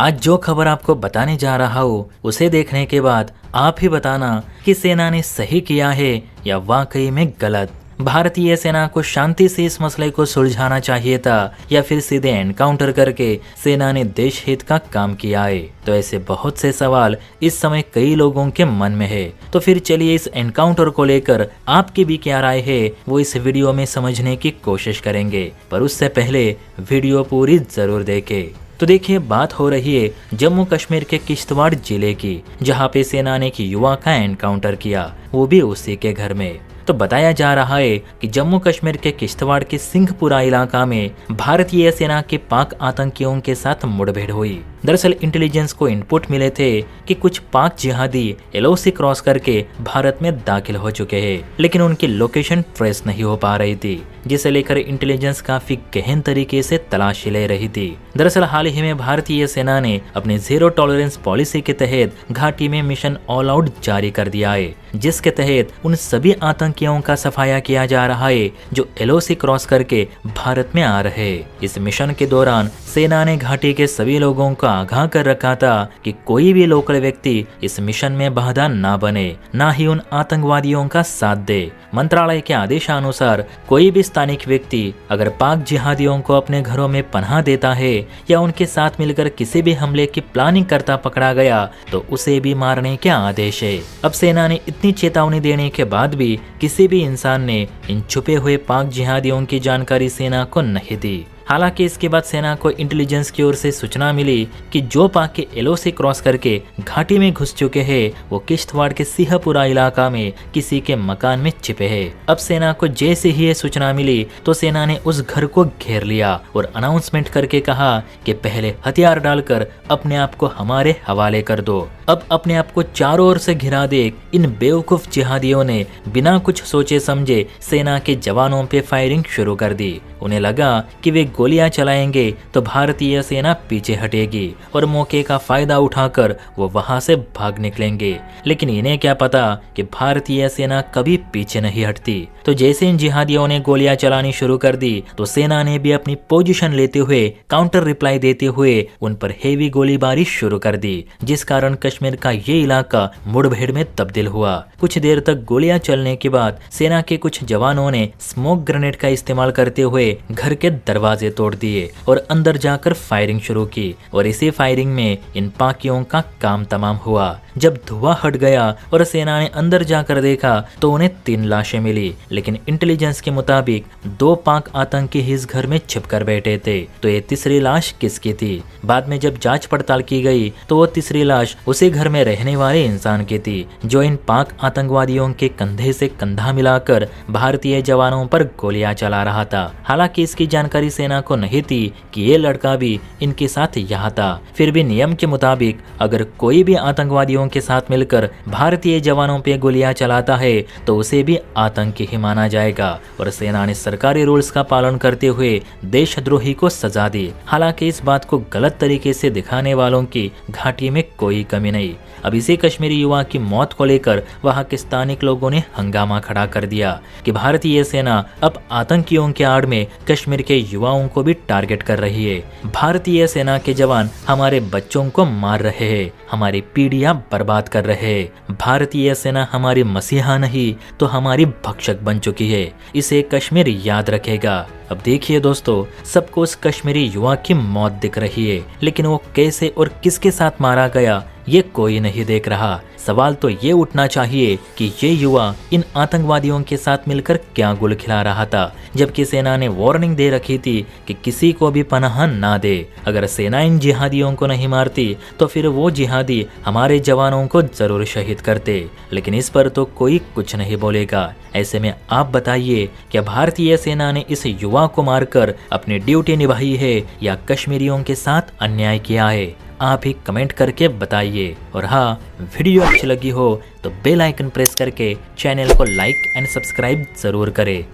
आज जो खबर आपको बताने जा रहा हूँ उसे देखने के बाद आप ही बताना कि सेना ने सही किया है या वाकई में गलत। भारतीय सेना को शांति से इस मसले को सुलझाना चाहिए था या फिर सीधे एनकाउंटर करके सेना ने देश हित का काम किया है। तो ऐसे बहुत से सवाल इस समय कई लोगों के मन में है। तो फिर चलिए इस एनकाउंटर को लेकर आपकी भी क्या राय है वो इस वीडियो में समझने की कोशिश करेंगे, पर उससे पहले वीडियो पूरी जरूर देखें। तो देखिए, बात हो रही है जम्मू कश्मीर के किश्तवाड़ जिले की, जहां पे सेना ने एक युवा का एनकाउंटर किया, वो भी उसी के घर में। तो बताया जा रहा है कि जम्मू कश्मीर के किश्तवाड़ के सिंहपुरा इलाका में भारतीय सेना के पाक आतंकियों के साथ मुठभेड़ हुई। दरअसल इंटेलिजेंस को इनपुट मिले थे कि कुछ पाक जिहादी एलओसी क्रॉस करके भारत में दाखिल हो चुके हैं, लेकिन उनकी लोकेशन ट्रेस नहीं हो पा रही थी, जिसे लेकर इंटेलिजेंस काफी गहन तरीके से तलाशी ले रही थी। दरअसल हाल ही में भारतीय सेना ने अपने जीरो टॉलरेंस पॉलिसी के तहत घाटी में मिशन ऑल आउट जारी कर दिया है, जिसके तहत उन सभी आतंकियों का सफाया किया जा रहा है जो एलओसी क्रॉस करके भारत में आ रहे। इस मिशन के दौरान सेना ने घाटी के सभी लोगों को आगाह कर रखा था कि कोई भी लोकल व्यक्ति इस मिशन में बाधा ना बने, ना ही उन आतंकवादियों का साथ दे। मंत्रालय के आदेशानुसार कोई भी स्थानिक व्यक्ति अगर पाक जिहादियों को अपने घरों में पनाह देता है या उनके साथ मिलकर किसी भी हमले की प्लानिंग करता पकड़ा गया तो उसे भी मारने के आदेश है। अब सेना ने इतनी चेतावनी देने के बाद भी किसी भी इंसान ने इन छुपे हुए पाक जिहादियों की जानकारी सेना को नहीं दी। हालांकि इसके बाद सेना को इंटेलिजेंस की ओर से सूचना मिली कि जो पाक के एलओसी क्रॉस करके घाटी में घुस चुके हैं वो किश्तवाड़ के सिंहपुरा इलाका में किसी के मकान में छिपे हैं। अब सेना को जैसे ही ये सूचना मिली तो सेना ने उस घर को घेर लिया और अनाउंसमेंट करके कहा कि पहले हथियार डालकर अपने आप को हमारे हवाले कर दो। अब अपने आप को चारों ओर से घिरा देख इन बेवकूफ जिहादियों ने बिना कुछ सोचे समझे सेना के जवानों पे फायरिंग शुरू कर दी। उन्हें लगा कि वे गोलियां चलाएंगे तो भारतीय सेना पीछे हटेगी और मौके का फायदा उठाकर वो वहां से भाग निकलेंगे, लेकिन इन्हें क्या पता कि भारतीय सेना कभी पीछे नहीं हटती। तो जैसे इन जिहादियों ने गोलियां चलानी शुरू कर दी तो सेना ने भी अपनी पोजीशन लेते हुए काउंटर रिप्लाई देते हुए उन पर हेवी गोलीबारी शुरू कर दी, जिस कारण कश्मीर का ये इलाका मुठभेड़ में तब्दील हुआ। कुछ देर तक गोलियां चलने के बाद सेना के कुछ जवानों ने स्मोक ग्रेनेड का इस्तेमाल करते हुए घर के दरवाजे तोड़ दिए और अंदर जाकर फायरिंग शुरू की, और इसी फायरिंग में इन पाकियों का काम तमाम हुआ। जब धुआं हट गया और सेना ने अंदर जाकर देखा तो उन्हें 3 लाशें मिली, लेकिन इंटेलिजेंस के मुताबिक 2 पाक आतंकी इस घर में छिपकर बैठे थे। तो ये तीसरी लाश किसकी थी? बाद में जब जांच पड़ताल की गई तो वो तीसरी लाश उसी घर में रहने वाले इंसान की थी जो इन पाक आतंकवादियों के कंधे से कंधा मिलाकर भारतीय जवानों पर गोलियां चला रहा था। हालांकि इसकी जानकारी सेना को नहीं थी कि ये लड़का भी इनके साथ यहाँ था। फिर भी नियम के मुताबिक अगर कोई भी आतंकवादियों के साथ मिलकर भारतीय जवानों पे गोलियां चलाता है तो उसे भी आतंकी ही माना जाएगा, और सेना ने सरकारी रूल्स का पालन करते हुए देशद्रोही को सजा दी। हालांकि इस बात को गलत तरीके से दिखाने वालों की घाटी में कोई कमी नहीं। अब इसी कश्मीरी युवा की मौत को लेकर वहां के स्थानिक लोगों ने हंगामा खड़ा कर दिया कि भारतीय सेना अब आतंकियों के आड़ में कश्मीर के युवाओं को भी टारगेट कर रही है। भारतीय सेना के जवान हमारे बच्चों को मार रहे हैं, हमारी पीढ़ियां बर्बाद कर रहे हैं। भारतीय सेना हमारी मसीहा नहीं तो हमारी भक्षक बन चुकी है। इसे कश्मीर याद रखेगा। अब देखिए दोस्तों, सबको उस कश्मीरी युवा की मौत दिख रही है, लेकिन वो कैसे और किसके साथ मारा गया ये कोई नहीं देख रहा। सवाल तो ये उठना चाहिए कि ये युवा इन आतंकवादियों के साथ मिलकर क्या गुल खिला रहा था, जबकि सेना ने वार्निंग दे रखी थी कि किसी को भी पनाह ना दे। अगर सेना इन जिहादियों को नहीं मारती तो फिर वो जिहादी हमारे जवानों को जरूर शहीद करते, लेकिन इस पर तो कोई कुछ नहीं बोलेगा। ऐसे में आप बताइए, क्या भारतीय सेना ने इस युवा को मारकर अपनी ड्यूटी निभाई है या कश्मीरियों के साथ अन्याय किया है? आप ही कमेंट करके बताइए। और हाँ, वीडियो अच्छी लगी हो तो बेल आइकन प्रेस करके चैनल को लाइक एंड सब्सक्राइब जरूर करें।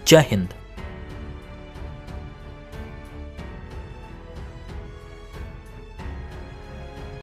जय हिंद।